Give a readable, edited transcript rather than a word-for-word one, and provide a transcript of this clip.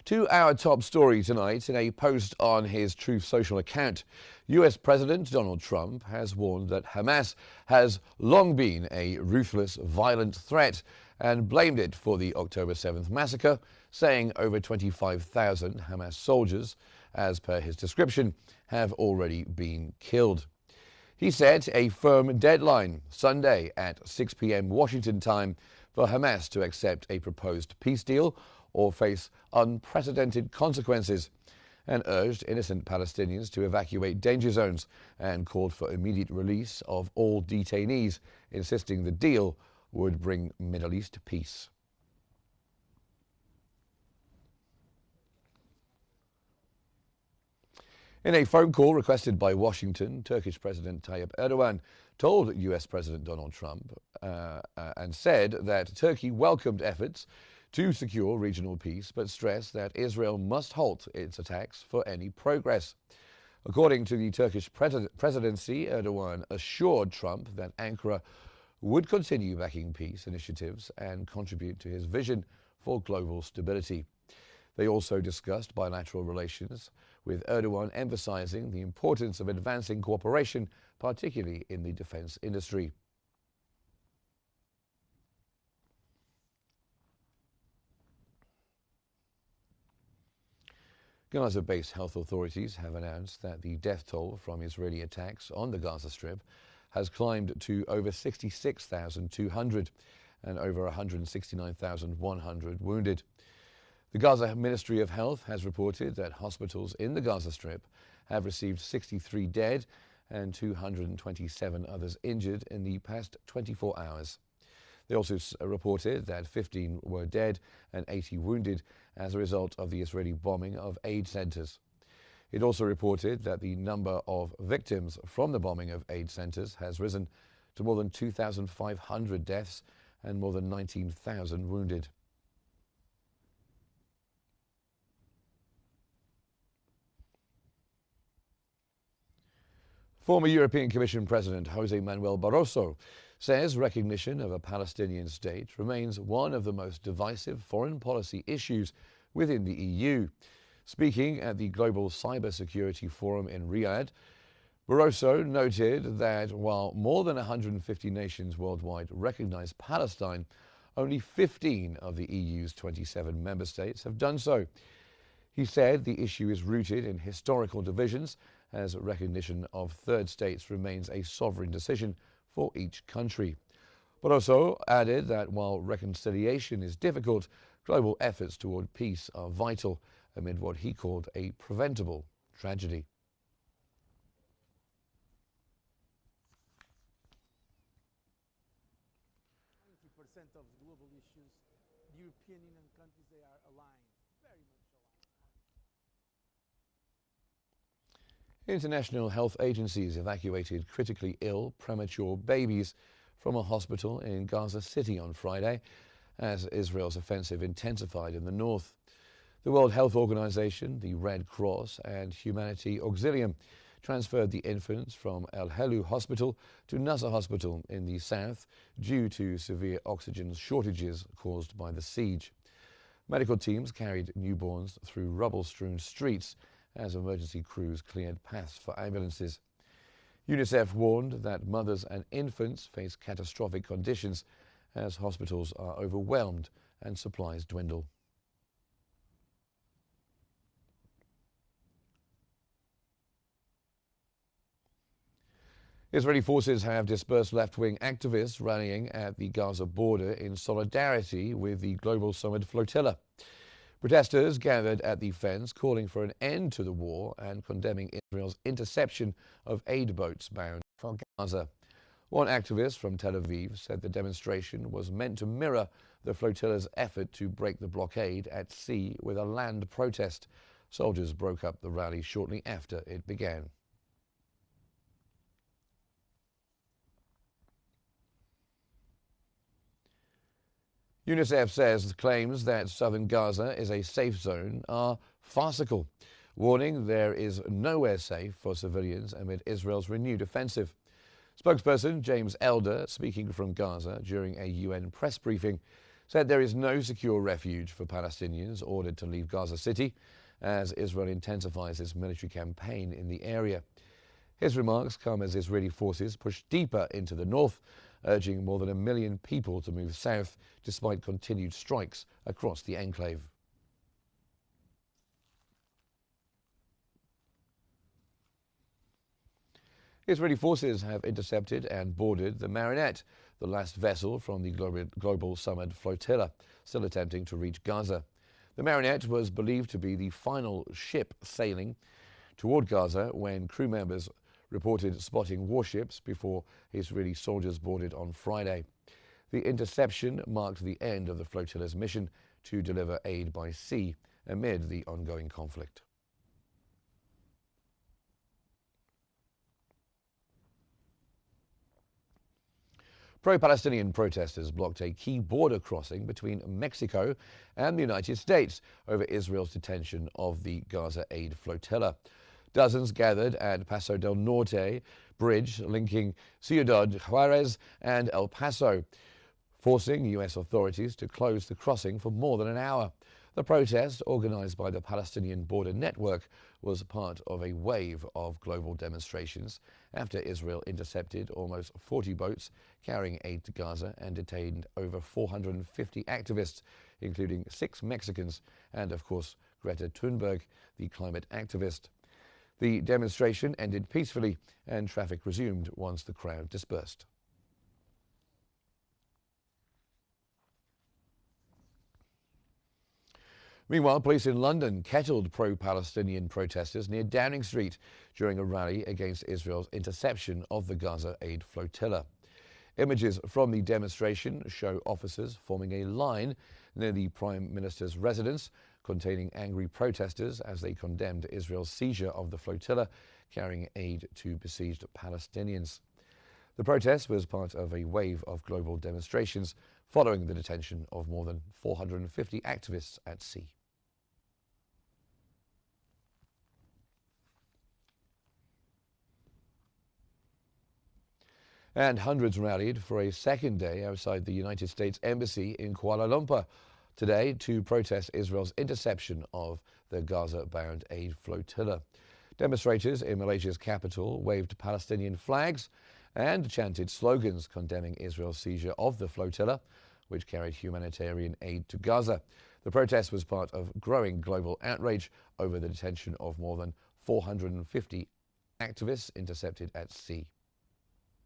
To our top story tonight, in a post on his Truth Social account, US President Donald Trump has warned that Hamas has long been a ruthless, violent threat and blamed it for the October 7th massacre, saying over 25,000 Hamas soldiers, as per his description, have already been killed. He set a firm deadline, Sunday at 6 p.m. Washington time, for Hamas to accept a proposed peace deal or face unprecedented consequences, and urged innocent Palestinians to evacuate danger zones and called for immediate release of all detainees, insisting the deal would bring Middle East peace. In a phone call requested by Washington, Turkish President Tayyip Erdogan told US President Donald Trump and said that Turkey welcomed efforts to secure regional peace, but stressed that Israel must halt its attacks for any progress. According to the Turkish presidency, Erdogan assured Trump that Ankara would continue backing peace initiatives and contribute to his vision for global stability. They also discussed bilateral relations, with Erdogan emphasizing the importance of advancing cooperation, particularly in the defense industry. Gaza-based health authorities have announced that the death toll from Israeli attacks on the Gaza Strip has climbed to over 66,200 and over 169,100 wounded. The Gaza Ministry of Health has reported that hospitals in the Gaza Strip have received 63 dead and 227 others injured in the past 24 hours. They also reported that 15 were dead and 80 wounded as a result of the Israeli bombing of aid centers. It also reported that the number of victims from the bombing of aid centers has risen to more than 2,500 deaths and more than 19,000 wounded. Former European Commission President Jose Manuel Barroso says recognition of a Palestinian state remains one of the most divisive foreign policy issues within the EU. Speaking at the Global Cybersecurity Forum in Riyadh, Barroso noted that while more than 150 nations worldwide recognize Palestine, only 15 of the EU's 27 member states have done so. He said the issue is rooted in historical divisions, as recognition of third states remains a sovereign decision for each country. But also added that while reconciliation is difficult, global efforts toward peace are vital amid what he called a preventable tragedy. Of global issues, the European Union countries, they are aligned, very much aligned. International health agencies evacuated critically ill premature babies from a hospital in Gaza City on Friday as Israel's offensive intensified in the north. The World Health Organization, the Red Cross and Humanity Auxilium transferred the infants from El Helu Hospital to Nasser Hospital in the south due to severe oxygen shortages caused by the siege. Medical teams carried newborns through rubble-strewn streets as emergency crews cleared paths for ambulances. UNICEF warned that mothers and infants face catastrophic conditions as hospitals are overwhelmed and supplies dwindle. Israeli forces have dispersed left-wing activists rallying at the Gaza border in solidarity with the Global Summit flotilla. Protesters gathered at the fence calling for an end to the war and condemning Israel's interception of aid boats bound for Gaza. One activist from Tel Aviv said the demonstration was meant to mirror the flotilla's effort to break the blockade at sea with a land protest. Soldiers broke up the rally shortly after it began. UNICEF says claims that southern Gaza is a safe zone are farcical, warning there is nowhere safe for civilians amid Israel's renewed offensive. Spokesperson James Elder, speaking from Gaza during a UN press briefing, said there is no secure refuge for Palestinians ordered to leave Gaza City as Israel intensifies its military campaign in the area. His remarks come as Israeli forces push deeper into the north, urging more than 1 million people to move south despite continued strikes across the enclave. Israeli forces have intercepted and boarded the Marinette, the last vessel from the global summer flotilla, still attempting to reach Gaza. The Marinette was believed to be the final ship sailing toward Gaza when crew members reported spotting warships before Israeli soldiers boarded on Friday. The interception marked the end of the flotilla's mission to deliver aid by sea amid the ongoing conflict. Pro-Palestinian protesters blocked a key border crossing between Mexico and the United States over Israel's detention of the Gaza aid flotilla. Dozens gathered at Paso del Norte bridge linking Ciudad Juarez and El Paso, forcing U.S. authorities to close the crossing for more than an hour. The protest, organized by the Palestinian Border Network, was part of a wave of global demonstrations after Israel intercepted almost 40 boats carrying aid to Gaza and detained over 450 activists, including 6 Mexicans and, of course, Greta Thunberg, the climate activist. The demonstration ended peacefully and traffic resumed once the crowd dispersed. Meanwhile, police in London kettled pro-Palestinian protesters near Downing Street during a rally against Israel's interception of the Gaza aid flotilla. Images from the demonstration show officers forming a line near the Prime Minister's residence, containing angry protesters as they condemned Israel's seizure of the flotilla carrying aid to besieged Palestinians. The protest was part of a wave of global demonstrations following the detention of more than 450 activists at sea. And hundreds rallied for a second day outside the United States Embassy in Kuala Lumpur today to protest Israel's interception of the Gaza-bound aid flotilla. Demonstrators in Malaysia's capital waved Palestinian flags and chanted slogans condemning Israel's seizure of the flotilla, which carried humanitarian aid to Gaza. The protest was part of growing global outrage over the detention of more than 450 activists intercepted at sea.